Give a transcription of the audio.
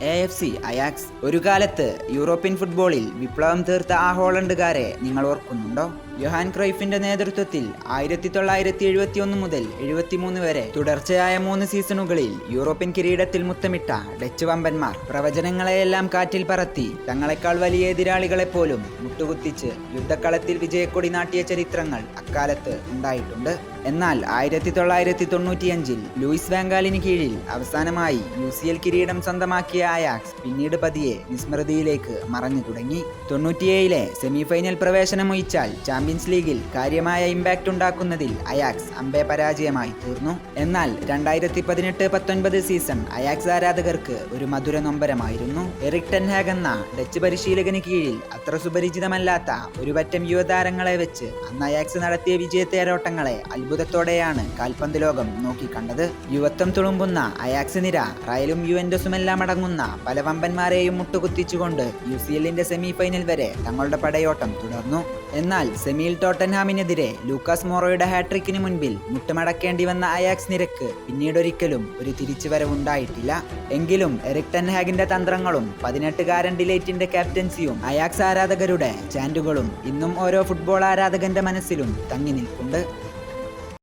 AFC Ajax. ഒരു കാലത്ത് European ഫുട്ബോളിൽ വിപ്ലവം തീർത്ത ആ ഹോളണ്ടുകാരെ നിങ്ങൾ ഓർക്കുന്നുണ്ടോ? യോഹാൻ ക്രൈഫിന്റെ നേതൃത്വത്തിൽ 1971 മുതൽ 73 വരെ തുടർച്ചയായ 3 സീസണുകളിൽ യൂറോപ്യൻ കിരീടത്തിൽ മുത്തമിട്ട ഡച്ച് വമ്പന്മാർ പ്രവചനങ്ങളെയെല്ലാം കാറ്റിൽ പറത്തി തങ്ങളെക്കാൾ വലിയ എതിരാളികളെപ്പോലും മുട്ടുകുത്തിച്ച് യുദ്ധക്കളത്തിൽ വിജയക്കൊടി നാട്ടിയ ചരിത്രങ്ങൾ അക്കാലത്ത് ഉണ്ടായിട്ടുണ്ട്. എന്നാൽ 1995-ൽ ലൂയിസ് വാൻഗാലിന് കീഴിൽ അവസാനമായി UCL കിരീടം സ്വന്തമാക്കിയ അയാക്സ് പിന്നീട് പതിയെ വിസ്മൃതിയിലേക്ക് മറഞ്ഞു തുടങ്ങി. 97-ലെ സെമിഫൈനൽ പ്രവേശനം ഒഴിച്ചാൽ ചാമ്പ്യൻസ് ലീഗിൽ കാര്യമായ ഇമ്പാക്റ്റ് ഉണ്ടാക്കുന്നതിൽ അയാക്സ് അമ്പേ പരാജയമായി തീർന്നു. എന്നാൽ 2018-19 സീസൺ അയാക്സ് ആരാധകർക്ക് ഒരു മധുര നൊമ്പരമായിരുന്നു. എറിക് ടെൻ ഹാഗ് എന്ന ഡച്ച് പരിശീലകന് കീഴിൽ അത്ര സുപരിചിതമല്ലാത്ത ഒരു പറ്റം യുവതാരങ്ങളെ വെച്ച് അന്ന് അയാക്സ് നടത്തിയ വിജയത്തേരോട്ടങ്ങളെ അത്ഭുതത്തോടെയാണ് കാൽപന്ത് ലോകം നോക്കിക്കണ്ടത്. യുവത്വം തുളുമ്പുന്ന അയാക്സ് നിര റയലും യുവന്റസുമെല്ലാം അടങ്ങുന്ന പല വമ്പന്മാരെയും മുട്ടുകുത്തിച്ചുകൊണ്ട് UCLന്റെ സെമിഫൈനൽ വരെ തങ്ങളുടെ പടയോട്ടം തുടർന്നു. എന്നാൽ സെമിയിൽ ടോട്ടൻഹാമിനെതിരെ ലൂക്കാസ് മോറോയുടെ ഹാട്രിക്കിന് മുൻപിൽ മുട്ടുമടക്കേണ്ടി വന്ന അയാക്സ് നിരക്ക് പിന്നീടൊരിക്കലും ഒരു തിരിച്ചുവരവുണ്ടായിട്ടില്ല. എങ്കിലും എറിക് ടെൻ ഹാഗിന്റെ തന്ത്രങ്ങളും 18-കാരൻ ഡിലൈറ്റിന്റെ ക്യാപ്റ്റൻസിയും അയാക്സ് ആരാധകരുടെ ചാൻഡുകളും ഇന്നും ഓരോ ഫുട്ബോൾ ആരാധകന്റെ മനസ്സിലും തങ്ങി നിൽപ്പുണ്ട്.